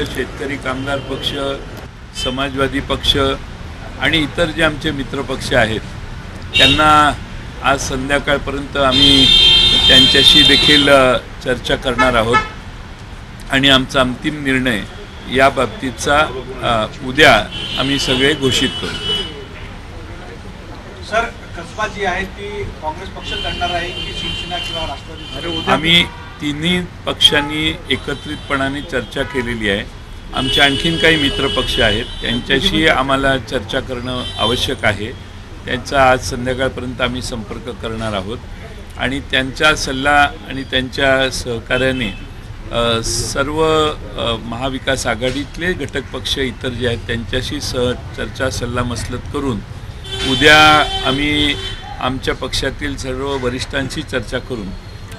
शेतकरी कामगार पक्ष, समाजवादी पक्ष आणि इतर जे आमचे मित्रपक्ष आहेत त्यांना आज संध्याकाळपर्यंत आम्ही त्यांच्याशी देखील चर्चा करणार आहोत आणि आमचा अंतिम निर्णय या बाबतीतचा उद्या आम्ही सगळे घोषित करू। सर, कसबा जी आहे ती काँग्रेस पक्ष लढणार आहे की शिवसेना किंवा राष्ट्रवादी? आम्ही तिन्ही पक्षांनी एकत्रितपणाने चर्चा केलेली आहे। आमचे आणखीन काही मित्रपक्ष आहेत त्यांच्याशी आम्हाला चर्चा करणं आवश्यक आहे। त्यांचा आज संध्याकाळपर्यंत आम्ही संपर्क करणार आहोत आणि त्यांचा सल्ला आणि त्यांच्या सहकार्याने सर्व महाविकास आघाडीतले घटक पक्ष इतर जे आहेत त्यांच्याशी चर्चा सल्लामसलत करून उद्या आम्ही आमच्या पक्षातील सर्व वरिष्ठांशी चर्चा करून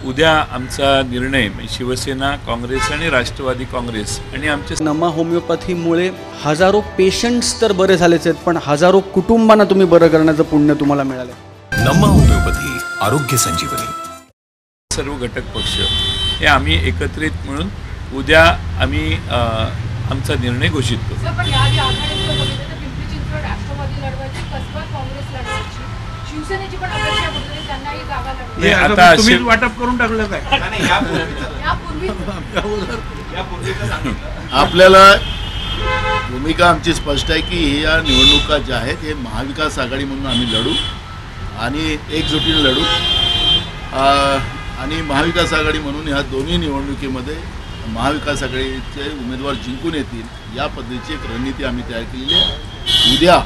उद्या आमचा निर्णय शिवसेना, काँग्रेस आणि राष्ट्रवादी काँग्रेस आणि आमचे नमा होमिओपॅथीमुळे हजारो पेशंट्स तर बरे झालेच आहेत, पण हजारो कुटुंबांना तुम्ही बरं करण्याचं पुण्य तुम्हाला मिळालं। नमा होमिओपॅथी, आरोग्य संजीवनी। सर्व घटक पक्ष हे आम्ही एकत्रित म्हणून उद्या आम्ही आमचा निर्णय घोषित करू। शिवसेनेची पण अपेक्षा होती त्यांना ही जागा लढवली। हे आता तुम्ही वाटप करून टाकलं काय? आपल्याला भूमिका आमची स्पष्ट आहे की या निवडणुका ज्या आहेत हे महाविकास आघाडी म्हणून आम्ही लढू आणि एकजुटीने लढू आणि महाविकास आघाडी म्हणून ह्या दोन्ही निवडणुकीमध्ये महाविकास आघाडीचे उमेदवार जिंकून येतील या पद्धतीची एक रणनीती आम्ही तयार केलेली आहे। उद्या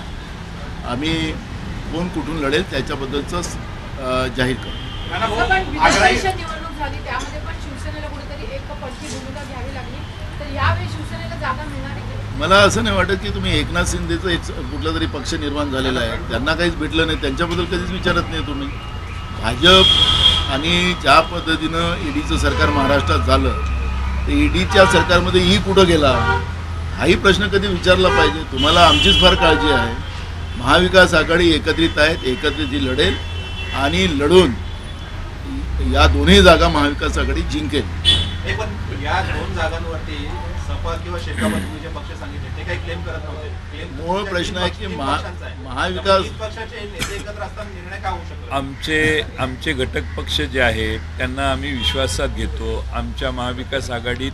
आम्ही कोण कुठून लढेल त्याच्याबद्दलचं जाहीर करू। निवडणूक झाली त्यामध्ये पण शिवसेनेला कुठेतरी एक पडकी भूमिका घ्यावी लागली, तर यावेळी शिवसेनेला जागा मिळणार आहे? मला असं नाही वाटत की तुम्ही एकनाथ शिंदेचं एक कुठला तरी पक्ष निर्माण झालेला आहे, त्यांना काहीच भेटलं नाही, त्यांच्याबद्दल कधीच विचारत नाही तुम्ही। भाजप आणि ज्या पद्धतीनं ईडीचं सरकार महाराष्ट्रात झालं तर ईडीच्या सरकारमध्ये ही कुठं गेला हाही प्रश्न कधी विचारला पाहिजे। तुम्हाला आमचीच फार काळजी आहे। महाविकास आघाडी एकत्रित आहेत, एकत्रित ही लढेल आणि लढून या दोन्ही जागा महाविकास आघाडी जिंकेल। पण या दोन जागांवरती सपा किंवा शेकापा जे पक्ष सांगितले ते काही क्लेम करत नव्हते। मूळ प्रश्न आहे की महाविकास पक्षाचे नेते एकत्र असताना निर्णय का होऊ शकतो? आमचे घटक पक्ष जे आहेत त्यांना आम्ही विश्वासात घेतो। आमच्या महाविकास आघाडीत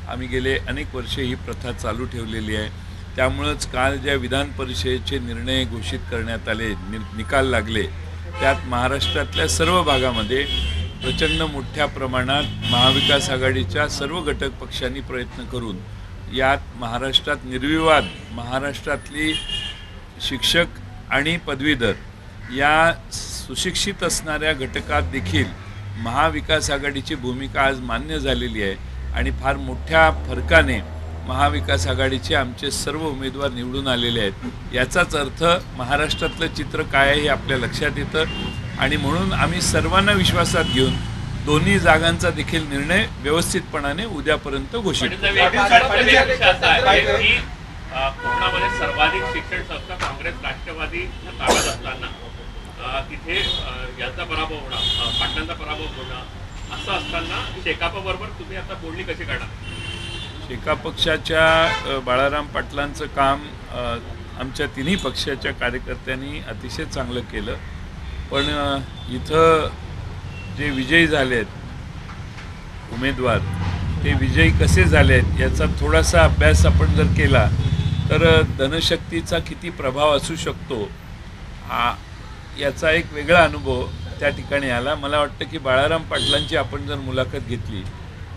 आम्ही गेले अनेक वर्षे ही प्रथा चालू ठेवलेली आहे। त्यामुळंच काल ज्या विधान परिषदेचे निर्णय घोषित करण्यात आले, निकाल लागले, त्यात महाराष्ट्रातल्या सर्व भागामध्ये प्रचंड मोठ्या प्रमाणात महाविकास आघाडीच्या सर्व घटक पक्षांनी प्रयत्न करून यात महाराष्ट्रात निर्विवाद महाराष्ट्रातली शिक्षक आणि पदवीधर या सुशिक्षित असणाऱ्या घटकात देखील महाविकास आघाडीची भूमिका आज मान्य झालेली आहे आणि फार मोठ्या फरकाने महाविकास आघाडीचे आमचे सर्व उमेदवार निवडून आलेले आहेत। याचाच अर्थ महाराष्ट्रातलं चित्र काय आहे हे आपल्या लक्षात येतं आणि म्हणून आम्ही सर्वांना विश्वासात घेऊन दोन्ही जागांचा देखील निर्णय व्यवस्थितपणाने उद्यापर्यंत घोषित करू। कोकणामध्ये सर्वाधिक शिक्षण संस्था काँग्रेस राष्ट्रवादी ताब्यात असताना तिथे याचा पराभव होणं, पाटलांचा पराभव होणं असं असताना शेकापबरोबर तुम्ही आता बोलणी कशी करणार? शेका पक्षाच्या बाळाराम पाटलांचं काम आमच्या तिन्ही पक्षाच्या कार्यकर्त्यांनी अतिशय चांगलं केलं, पण इथं जे विजयी झाले आहेत उमेदवार ते विजयी कसे झाले आहेत याचा थोडासा अभ्यास आपण जर केला तर धनशक्तीचा किती प्रभाव असू शकतो याचा एक वेगळा अनुभव त्या ठिकाणी आला। मला वाटतं की बाळाराम पाटलांची आपण जर मुलाखत घेतली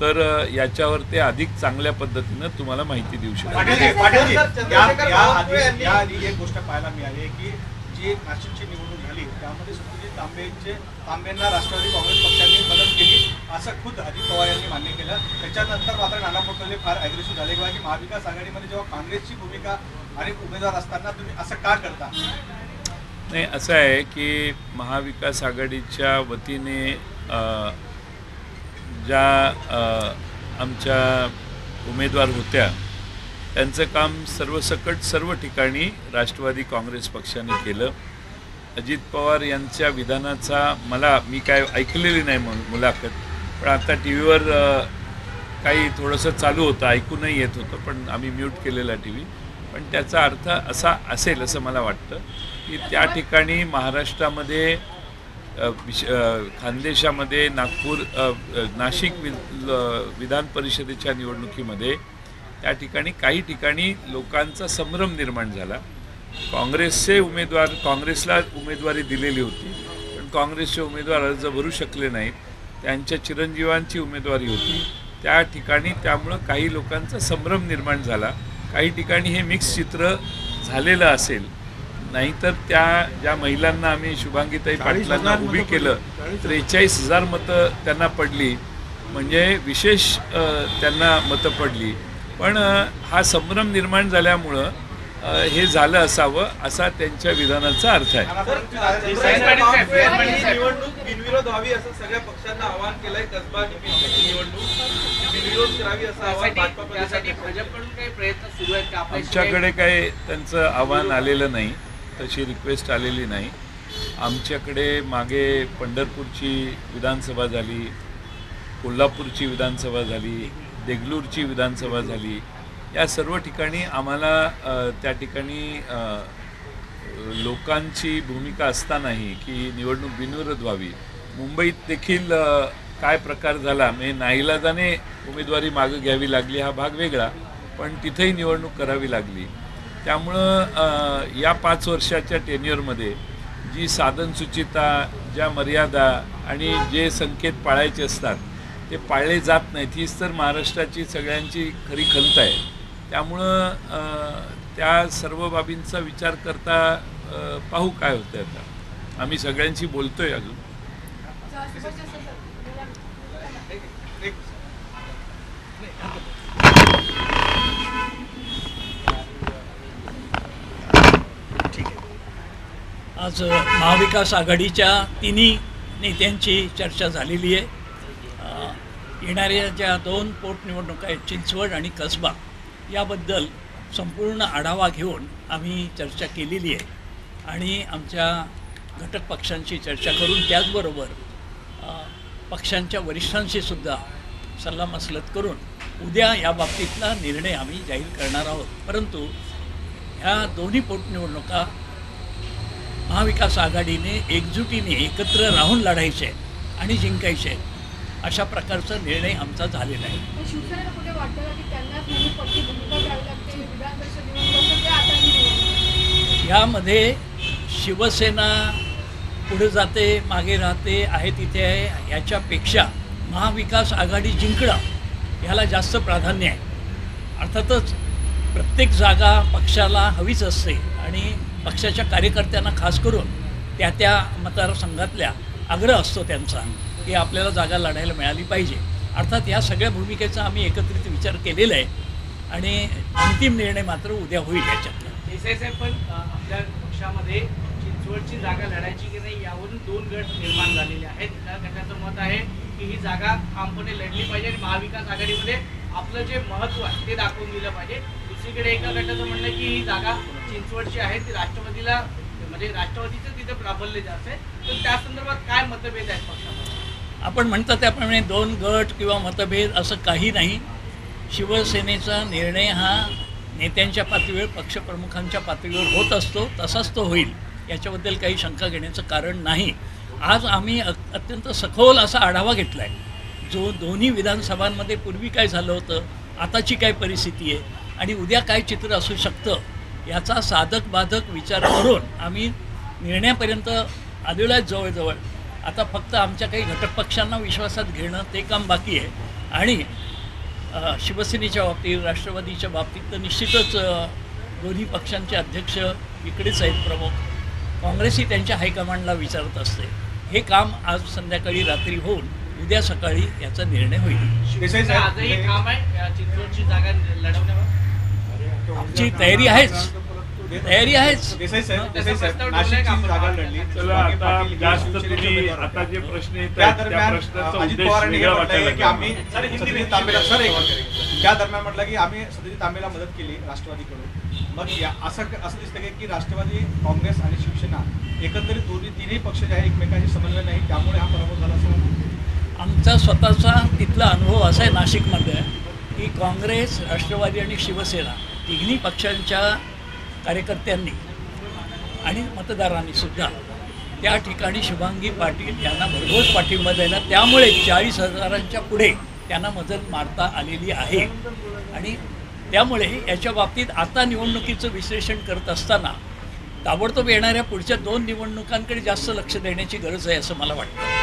तर याच्यावर ते अधिक चांगल्या पद्धतीनं तुम्हाला माहिती देऊ शकतात। एक गोष्ट पाहायला मिळाली की जी नाशिकची निवडणूक झाली त्यामध्ये सत्यजित तांबेंना राष्ट्रवादी काँग्रेस पक्षाने मदत केली असं खुद अजित पवार यांनी मान्य केलं। त्याच्यानंतर मात्र नाना पटोले फार अग्रेसिव्ह झाले की महाविकास आघाडीमध्ये जेव्हा काँग्रेसची भूमिका आणि उमेदवार असताना तुम्ही असं का करता? नाही, असं आहे की महाविकास आघाडीच्या वतीने ज्या आमच्या उमेदवार होत्या त्यांचं काम सर्वसकट सर्व ठिकाणी राष्ट्रवादी काँग्रेस पक्षाने केलं। अजित पवार यांच्या विधानाचा मी काय ऐकलेली नाही मुलाखत, पण आता टी व्हीवर काही थोडंसं चालू होतं, ऐकू नाही येत होतं, पण आम्ही म्यूट केलेला TV. पण त्याचा अर्थ असा असेल असं मला वाटतं की त्या ठिकाणी महाराष्ट्रामध्ये खानदेशामध्ये नागपूर नाशिक विधान परिषदेच्या निवडणुकीमध्ये त्या ठिकाणी काही ठिकाणी लोकांचा संभ्रम निर्माण झाला. काँग्रेसचे उमेदवार काँग्रेसला उमेदवारी दिलेली होती, पण काँग्रेसचे उमेदवार अर्ज भरू शकले नाहीत. त्यांच्या चिरंजीवांची उमेदवारी होती त्या ठिकाणी, त्यामुळं काही लोकांचा संभ्रम निर्माण झाला. काही ठिकाणी हे मिक्स चित्र झालेलं असेल, नाहीतर त्या ज्या महिलांना आम्ही शुभांगीताई पाटलांना उभी केलं 43,000 मतं त्यांना पडली, म्हणजे विशेष त्यांना मतं पडली. पण हा संभ्रम निर्माण झाल्यामुळं हे झालं असावं असा त्यांच्या विधानाचा अर्थ आहे. निवडणूक बिनविरोध व्हावी असं सगळ्या पक्षांना आवाहन केलंय. कसबा निवडणूक बिनविरोध करावी असं आवाहन भाजपकडून काही प्रयत्न सुरू आहेत का? आमच्याकडे काही त्यांचं आव्हान आलेलं नाही, तशी रिक्वेस्ट आलेली नाही. आमच्याकडे मागे पंढरपूरची विधानसभा झाली, कोल्हापूरची विधानसभा झाली, देगलूरची विधानसभा झाली. या सर्व ठिकाणी आम्हाला त्या ठिकाणी लोकांची भूमिका असतानाही की निवडणूक बिनविरोध व्हावी. मुंबईत देखील काय प्रकार झाला, म्हणजे नाईलाजाने उमेदवारी मागं घ्यावी लागली हा भाग वेगळा, पण तिथेही निवडणूक करावी लागली. त्यामुळं या 5 वर्षाच्या टेन्युअरमध्ये जी साधनसुचिता, ज्या मर्यादा आणि जे संकेत पाळायचे असतात ते पाळले जात नाहीत. हीच तर महाराष्ट्राची सगळ्यांची खरी खंत आहे. त्यामुळं त्या सर्व बाबींचा विचार करता पाहू काय होतं. आता आम्ही सगळ्यांशी बोलतोय अजून. आज महाविकास आघाडीच्या तिन्ही नेत्यांची चर्चा झालेली आहे. येणाऱ्या ज्या 2 पोटनिवडणुका आहेत, चिंचवड आणि कसबा, याबद्दल संपूर्ण आढावा घेऊन आम्ही चर्चा केलेली आहे आणि आमच्या घटक पक्षांशी चर्चा करून त्याचबरोबर पक्षांच्या वरिष्ठांशीसुद्धा सल्लामसलत करून उद्या या बाबतीतला निर्णय आम्ही जाहीर करणार आहोत. परंतु ह्या दोन्ही पोटनिवडणुका महाविकास आघाडीने एकजुटीने एकत्र राहून लढायचे आणि जिंकायचे अशा प्रकारचा निर्णय आमचा झालेला आहे. शिवसेनेला कुठे वाटतं की त्यांनाच म्हणून पक्की भूमिका घ्यावी लागते विधान परिषद निवडणूक ते आता निवडणूक? यामध्ये शिवसेना पुढे जाते मागे राहते आहे तिथे आहे याच्यापेक्षा महाविकास आघाडी जिंकणं ह्याला जास्त प्राधान्य आहे. अर्थातच प्रत्येक जागा पक्षाला हवीच असते आणि पक्षाच्या कार्यकर्त्यांना खास करून त्या मतदारसंघातल्या आग्रह असतो त्यांचा की आपल्याला जागा लढायला मिळाली पाहिजे. अर्थात या सगळ्या भूमिकेचा आम्ही एकत्रित विचार केलेला आहे आणि अंतिम निर्णय मात्र उद्या होईल याच्यातला. देसाई साहेब, पण आपल्या पक्षामध्ये चिंचवडची जागा लढायची की नाही यावरून 2 गट निर्माण झालेले आहेत. एका गटाचं मत आहे की ही जागा ठामपणे लढली पाहिजे आणि महाविकास आघाडीमध्ये आपलं जे महत्त्व आहे ते दाखवून दिलं पाहिजे. दुसरीकडे एका गटाचं म्हणणं आहे की ही जागा चिंचवडची आहे ती राष्ट्रवादीला, म्हणजे राष्ट्रवादीचं तिथं प्राबल्य जास्त आहे. तर त्या संदर्भात काय मतभेद आहेत पक्षामध्ये? आपण म्हणता त्याप्रमाणे 2 गट किंवा मतभेद असं काही नाही. शिवसेनेचा निर्णय हा नेत्यांच्या पातळीवर पक्षप्रमुखांच्या पातळीवर होत असतो, तसाच तो होईल, याच्याबद्दल काही शंका घेण्याचं कारण नाही. आज आम्ही अत्यंत सखोल असा आढावा घेतला आहे जो दोन्ही विधानसभांमध्ये पूर्वी काय झालं होतं, आताची काय परिस्थिती आहे आणि उद्या काय चित्र असू शकतं याचा साधक बाधक विचार करून आम्ही निर्णयापर्यंत आलेलो आहे जवळजवळ. आता फक्त आमच्या काही घटक पक्षांना विश्वासात घेणं ते काम बाकी आहे आणि शिवसेनेच्या बाबतीत राष्ट्रवादीच्या बाबतीत तर निश्चितच दोन्ही पक्षांचे अध्यक्ष इकडेच आहेत प्रमुख. काँग्रेसही त्यांच्या हायकमांडला विचारत असते. हे काम आज संध्याकाळी रात्री होऊन उद्या सकाळी याचा निर्णय होईल. आजही काम आहे चिंचवडची जागा लढवण्यावर? आमची तयारी आहेच. देसाई साहेब, नाशिकची जागा लढली. चला आता जास्त तुम्ही आता जे प्रश्न येत त्या आहेत त्या दरम्यान प्रश्नाचा अजित उद्देश पवारांनी वेगळा म्हटलंय वाटायला की लागला. आम्ही सत्यजित तांबेला त्या दरम्यान म्हटलं की आम्ही सत्यजित तांबेला मदत केली राष्ट्रवादीकडून. मग असं दिसतं की राष्ट्रवादी, काँग्रेस आणि शिवसेना एकंदरीत तिन्ही पक्ष जे आहे एकमेकांशी समन्वय नाही, त्यामुळे हा पराभव झाला असं म्हणतो. आमचा स्वतःचा तिथला अनुभव असा आहे नाशिकमध्ये की काँग्रेस, राष्ट्रवादी आणि शिवसेना तिन्ही पक्षांच्या कार्यकर्त्यांनी आणि मतदारांनी सुद्धा त्या ठिकाणी शुभांगी पाटील यांना भरघोस पाठिंबा दिला. त्यामुळे 40,000च्या पुढे त्यांना मदत मारता आलेली आहे. आणि त्यामुळे याच्या बाबतीत आता निवडणुकीचं विश्लेषण करत असताना ताबडतोब येणाऱ्या पुढच्या 2 निवडणुकांकडे जास्त लक्ष देण्याची गरज आहे असं मला वाटतं.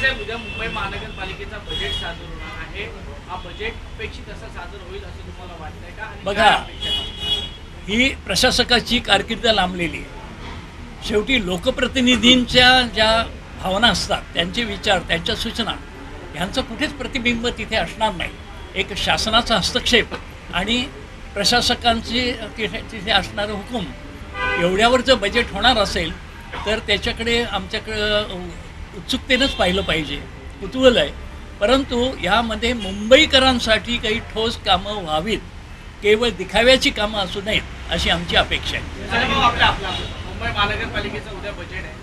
साहेब, उद्या मुंबई महानगरपालिकेचा बजेट सादर होणार आहे. हा बजेटपेक्षा कसा सादर होईल असं तुम्हाला वाटतंय का? बघा, ही प्रशासकाची कारकीर्द लांबलेली आहे. शेवटी लोकप्रतिनिधींच्या ज्या भावना असतात, त्यांचे विचार, त्यांच्या सूचना ह्यांचं कुठेच प्रतिबिंब तिथे असणार नाही. एक शासनाचा हस्तक्षेप आणि प्रशासकांचे तिथे असणारं हुकूम एवढ्यावर जर बजेट होणार असेल तर त्याच्याकडे आमच्याकडं उत्सुकतेनंच पाहिलं पाहिजे, कुतूहल आहे. परंतु ह्यामध्ये मुंबईकरांसाठी काही ठोस कामं व्हावीत, केवळ दिखाव्याची कामं असू नयेत अशी आमची अपेक्षा आहे. आपलं मुंबई महानगरपालिकेचं उद्या बजेट आहे.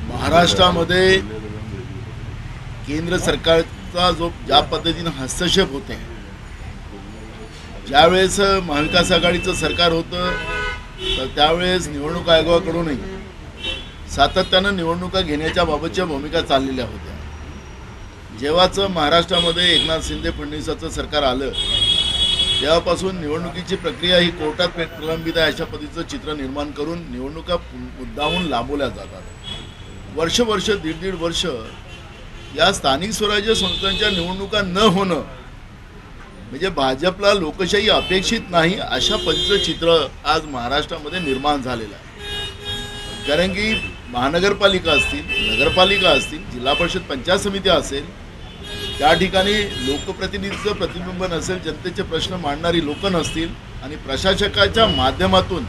महाराष्ट्रामध्ये केंद्र सरकारचा जो ज्या पद्धतीनं हस्तक्षेप होते, ज्यावेळेस महाविकास आघाडीचं सरकार होतं तर त्यावेळेस निवडणूक आयोगाकडूनही सातत्यानं निवडणुका घेण्याच्या बाबतच्या भूमिका चाललेल्या होत्या. जेव्हाचं महाराष्ट्रामध्ये एकनाथ शिंदे फडणवीसाचं सरकार आलं तेव्हापासून निवडणुकीची प्रक्रिया ही कोर्टात प्रलंबित आहे अशा पद्धतीचं चित्र निर्माण करून निवडणुका मुद्दामून लांबवल्या जातात. वर्ष दीड वर्ष या स्थानिक स्वराज्य संस्थांच्या निवडणुका न होणं म्हणजे भाजपला लोकशाही अपेक्षित नाही अशा पद्धतीचं चित्र आज महाराष्ट्रामध्ये निर्माण झालेलं आहे. कारण की महानगरपालिका असतील, नगरपालिका असतील, जिल्हा परिषद पंचायत समिती असेल, त्या ठिकाणी लोकप्रतिनिधीचं प्रतिबिंब नसेल, जनतेचे प्रश्न मांडणारी लोक नसतील आणि प्रशासकाच्या माध्यमातून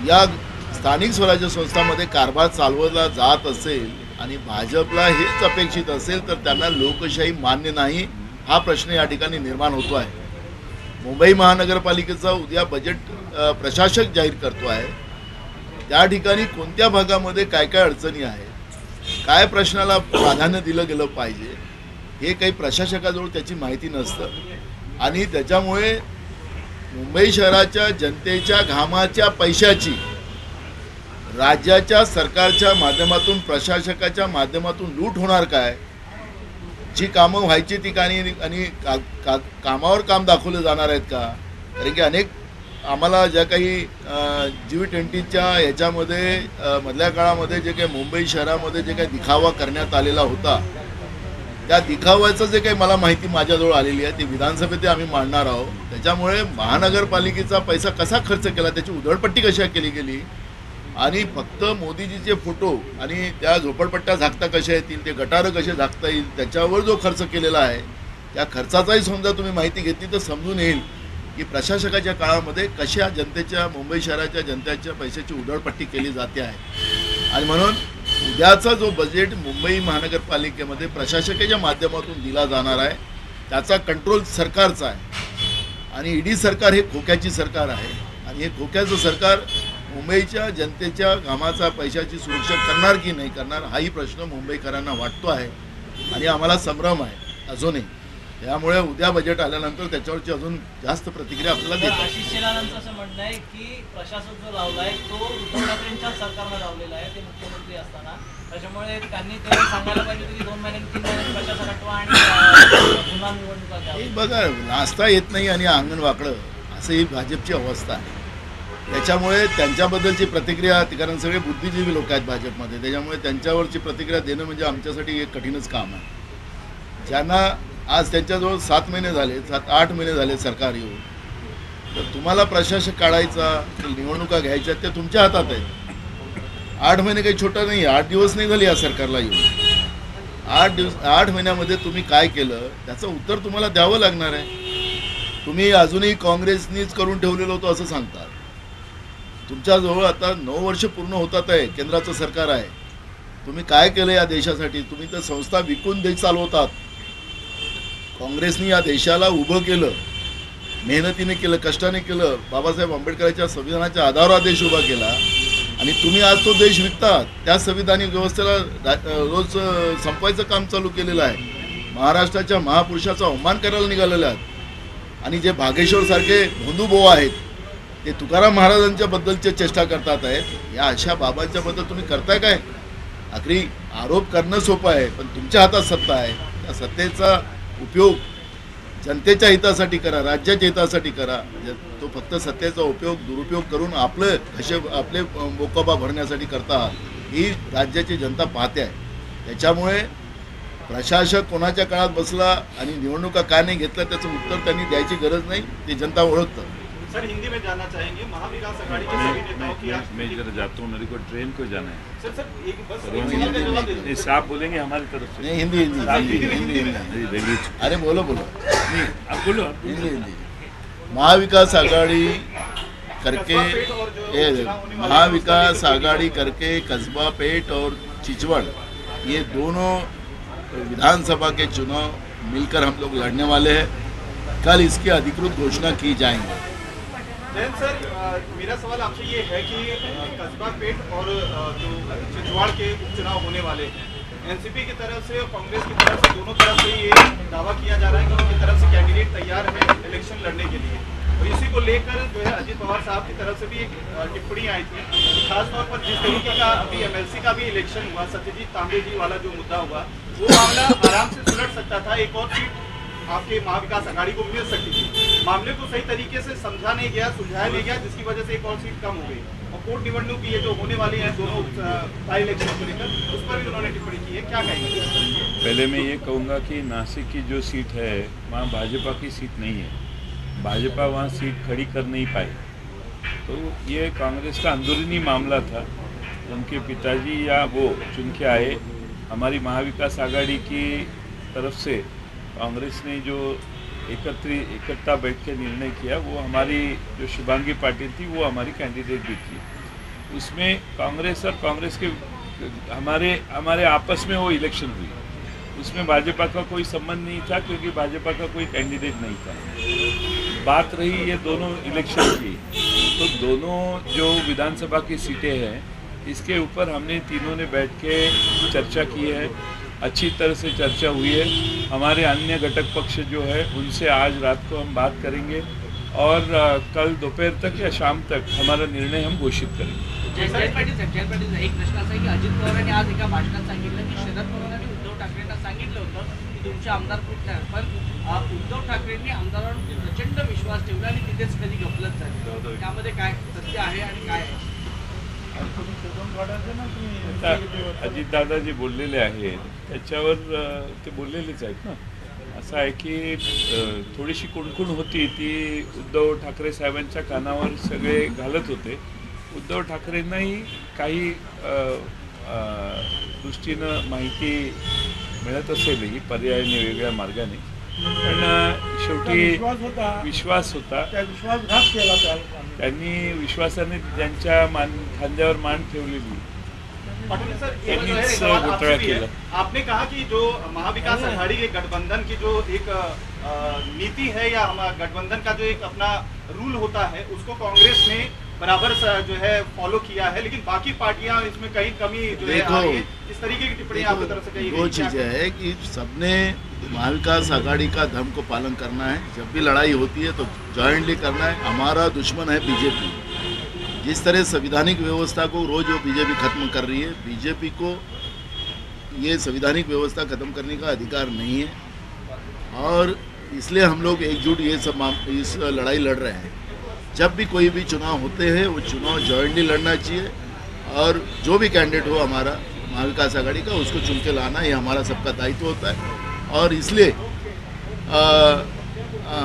या स्थानिक स्वराज्य संस्थांमध्ये कारभार चालवला जात असेल आणि भाजपला हेच अपेक्षित असेल तर त्यांना लोकशाही मान्य नाही हा प्रश्न या ठिकाणी निर्माण होतो आहे. मुंबई महानगरपालिकेचा उद्या बजेट प्रशासक जाहीर करतो आहे. त्या ठिकाणी कोणत्या भागामध्ये काय काय अडचणी आहेत, काय प्रश्नाला प्राधान्य दिलं गेलं पाहिजे हे काही प्रशासकाजवळ त्याची माहिती नसतं आणि त्याच्यामुळे मुंबई शहराच्या जनतेच्या घामाच्या पैशाची राज्याच्या सरकारच्या माध्यमातून, प्रशासकाच्या माध्यमातून लूट होणार काय, जी कामं व्हायची ती आणि कामावर काम दाखवले जाणार आहेत का? कारण की अनेक आम्हाला ज्या काही G20च्या याच्यामध्ये मधल्या काळामध्ये जे काही मुंबई शहरामध्ये जे काही दिखावा करण्यात आलेला होता त्या दिखाव्याचं जे काही मला माहिती माझ्याजवळ आलेली आहे ती विधानसभेत आम्ही मांडणार आहोत. त्याच्यामुळे महानगरपालिकेचा पैसा कसा खर्च केला, त्याची उधळपट्टी कशा केली गेली आणि फक्त मोदीजीचे फोटो आणि त्या झोपडपट्ट्या झाकता कशा येतील, ते गटारं कसे झाकता येईल, त्याच्यावर जो खर्च केलेला आहे त्या खर्चाचाही समजा तुम्ही माहिती घेतली तर समजून येईल की प्रशासकाच्या काळामध्ये कशा जनतेच्या, मुंबई शहराच्या जनतेच्या पैशाची उधळपट्टी केली जाते आहे. आणि म्हणून उद्याचा जो बजेट मुंबई महानगरपालिकेमध्ये प्रशासकाच्या माध्यमातून दिला जाणार आहे त्याचा कंट्रोल सरकारचा आहे आणि ईडी सरकार हे खोक्याची सरकार आहे आणि हे खोक्याचं सरकार मुंबईच्या जनतेच्या घामाचा पैशाची सुरक्षा करणार की नाही करणार हाही प्रश्न मुंबईकरांना वाटतो आहे आणि आम्हाला संभ्रम आहे अजूनही. त्यामुळे उद्या बजेट आल्यानंतर त्याच्यावरची अजून जास्त प्रतिक्रिया आपल्याला देतात. आशिष शेलारांचं असं म्हणणं आहे की प्रशासक जो लावला आहे तो उद्धव ठाकरेंच्याच सरकारनं लावलेला आहे, ते मुख्यमंत्री असताना. त्याच्यामुळे त्यांनी ते सांगायला पाहिजे की 2 महिन्यांनी 3 महिन्यांनी प्रशासक हटवा आणि पुन्हा निवडणुका घ्या. बघा, नाचता येत नाही आणि अंगण वाकडं असं ही भाजपची अवस्था आहे. त्याच्यामुळे त्यांच्याबद्दलची प्रतिक्रिया, कारण सगळे बुद्धिजीवी लोक आहेत भाजपमध्ये, त्याच्यामुळे त्यांच्यावरची प्रतिक्रिया देणं म्हणजे आमच्यासाठी एक कठीणच काम आहे. ज्यांना आज त्यांच्याजवळ 7 महिने झाले, 7-8 महिने झाले सरकार येऊन, तर तुम्हाला प्रशासक काढायचा, निवडणुका घ्यायच्या त्या तुमच्या हातात आहेत. 8 महिने काही छोटा नाही, 8 दिवस नाही झाले या सरकारला येऊन. 8 महिन्यामध्ये तुम्ही काय केलं त्याचं उत्तर तुम्हाला द्यावं लागणार आहे. तुम्ही अजूनही काँग्रेसनीच करून ठेवलेलं होतं असं सांगतात. तुमच्याजवळ आता 9 वर्ष पूर्ण होतात आहे, केंद्राचं सरकार आहे. तुम्ही काय केलं या देशासाठी? तुम्ही तर संस्था विकून देश चालवतात. काँग्रेसने या देशाला उभं केलं, मेहनतीने केलं, कष्टाने केलं, बाबासाहेब आंबेडकरांच्या संविधानाच्या आधारावर हा देश उभा केला आणि तुम्ही आज तो देश विकता. त्या संविधानिक व्यवस्थेला रोज संपवायचं काम चालू केलेलं आहे. महाराष्ट्राच्या महापुरुषाचा अवमान करायला निघालेले आहेत आणि जे भागेश्वरसारखे भोंदूभाऊ आहेत ते तुकाराम महाराजांच्या बद्दलचे चेष्टा करतात आहेत. या अशा बाबांच्या बद्दल तुम्ही करताय काय? आखरी आरोप करणं सोपं आहे, पण तुमच्या हातात सत्ता आहे. त्या सत्तेचा उपयोग जनतेच्या हितासाठी करा, राज्याच्या हितासाठी करा. तो फक्त सत्तेचा दुरुपयोग करून आपले बोकाबा भरण्यासाठी करता ही राज्याची जनता पाहते आहे. त्याच्यामुळे प्रशासक कोणाच्या काळात बसला आणि निवडणुका का नाही घेतल्या त्याचं उत्तर त्यांनी द्यायची गरज नाही, ते जनता ओळखतं. सर हिंदी में जानना चाहेंगे, महाविकास आघाड़ी के सभी नेताओं की मैं जरा जाता हूँ, मेरे को ट्रेन को जाना है. सर एक बस एक सवाल का जवाब दे दीजिए. साहब बोलेंगे हमारी तरफ से. नहीं, हिंदी. अरे बोलो. नहीं, आप बोलो. हिंदी. महाविकास आघाड़ी करके महाविकास आघाड़ी करके कस्बा पेट और चिचवड़ ये दोनों विधानसभा के चुनाव मिलकर हम लोग लड़ने वाले हैं. कल इसकी अधिकृत घोषणा की जाएंगी. जयंत सर, मेरा सवाल आपसे ये है कि कस्बा पेट और जो छिंदवाड़ा के उपचुनाव होने वाले हैं, एनसीपी की तरफ से और कांग्रेस की तरफ से दोनों तरफ से ये दावा किया जा रहा है कि उनकी तरफ से कैंडिडेट तैयार है इलेक्शन लड़ने के लिए. और इसी को लेकर जो है अजीत पवार साहब की तरफ से भी एक टिप्पणी आई थी. खासतौर पर जिस तरीके का अभी एमएलसी का भी इलेक्शन हुआ, सत्यजीत तांबे जी वाला जो मुद्दा हुआ, वो मामला आराम से सुलझ सकता था. एक और सीट आपके महाविकास आघाड़ी को मिल सकती थी. मामले को सही तरीके से समझा नहीं गया, सुलझाया नहीं गया, जिसकी वजह से एक और सीट कम हो गई. और कोर्ट निवडणूक ये जो होने वाली है दोनों बाई इलेक्शन को लेकर, उस पर भी उन्होंने टिप्पणी की है. क्या कहेंगे? पहले मैं ये कहूँगा कि नासिक की जो सीट है वहाँ भाजपा की सीट नहीं है. भाजपा वहाँ सीट खड़ी कर नहीं पाई. तो ये कांग्रेस का अंदरूनी मामला था. उनके पिताजी या वो चुन के आए. हमारी महाविकास आघाड़ी की तरफ से कांग्रेस ने जो इकट्ठा बैठ के निर्णय किया, वो हमारी जो शुभांगी पाटिल थी वो हमारी कैंडिडेट भी थी. उसमें कांग्रेस और कांग्रेस के हमारे आपस में वो इलेक्शन हुई. उसमें भाजपा का कोई संबंध नहीं था क्योंकि भाजपा का कोई कैंडिडेट नहीं था. बात रही ये दोनों इलेक्शन की, तो दोनों जो विधानसभा की सीटें हैं इसके ऊपर हमने तीनों ने बैठ के चर्चा की है. अच्छी तरह से चर्चा हुई है. हमारे अन्य घटक पक्ष जो है उनसे आज रात को हम बात करेंगे और कल दोपहर तक या शाम तक हमारा निर्णय हम घोषित करेंगे. जयंत पाटील एक प्रश्न असा आहे की अजित पवारांनी आज एका भाषणात सांगितलं की शरद पवारांनी उद्धव ठाकरेंना सांगितलं होतं की तुमचे आमदार कुठले आहेत, पण उद्धव ठाकरेंनी आमदारांवर प्रचंड विश्वास ठेवला आणि तिथेच कधी गफलत झाली. त्यामध्ये काय सत्य आहे आणि काय आहे? अजितदादा जे बोललेले आहेत त्याच्यावर ते बोललेलेच आहेत ना. असं आहे की थोडीशी कुणकुण होती ती उद्धव ठाकरे साहेबांच्या कानावर सगळे घालत होते. उद्धव ठाकरेंनाही काही दृष्टीनं माहिती मिळत असेलही पर्यायाने वेगळ्या मार्गाने, पण शेवटी विश्वास होता. त्यांनी विश्वासाने ज्यांच्या खांद्यावर मान ठेवलेली पाटिल सर, एक सवाल आपसे भी है. आपने कहा कि जो महाविकास आघाड़ी के गठबंधन की जो एक नीति है या गठबंधन का जो एक अपना रूल होता है उसको कांग्रेस ने बराबर जो है फॉलो किया है, लेकिन बाकी पार्टियां इसमें कहीं कमी जो है आ रही है. इस तरीके की टिप्पणी आपकी तरफ से कही गई. दो चीज़ें है कि सबने महाविकास आघाड़ी का धर्म को पालन करना है. जब भी लड़ाई होती है तो जॉइंटली करना है. हमारा दुश्मन है बीजेपी. जिस तरह संविधानिक व्यवस्था को रोज वो बीजेपी खत्म कर रही है, बीजेपी को ये संविधानिक व्यवस्था खत्म करने का अधिकार नहीं है और इसलिए हम लोग एकजुट इस लड़ाई लड़ रहे हैं. जब भी कोई भी चुनाव होते हैं वो चुनाव जॉइंटली लड़ना चाहिए और जो भी कैंडिडेट हो हमारा महाविकास आघाड़ी का उसको चुन के लाना ये हमारा सबका दायित्व होता है और इसलिए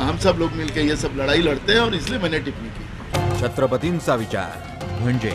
हम सब लोग मिलकर ये सब लड़ाई लड़ते हैं और इसलिए मैंने टिप्पणी की. छत्रपतींचा विचार म्हणजे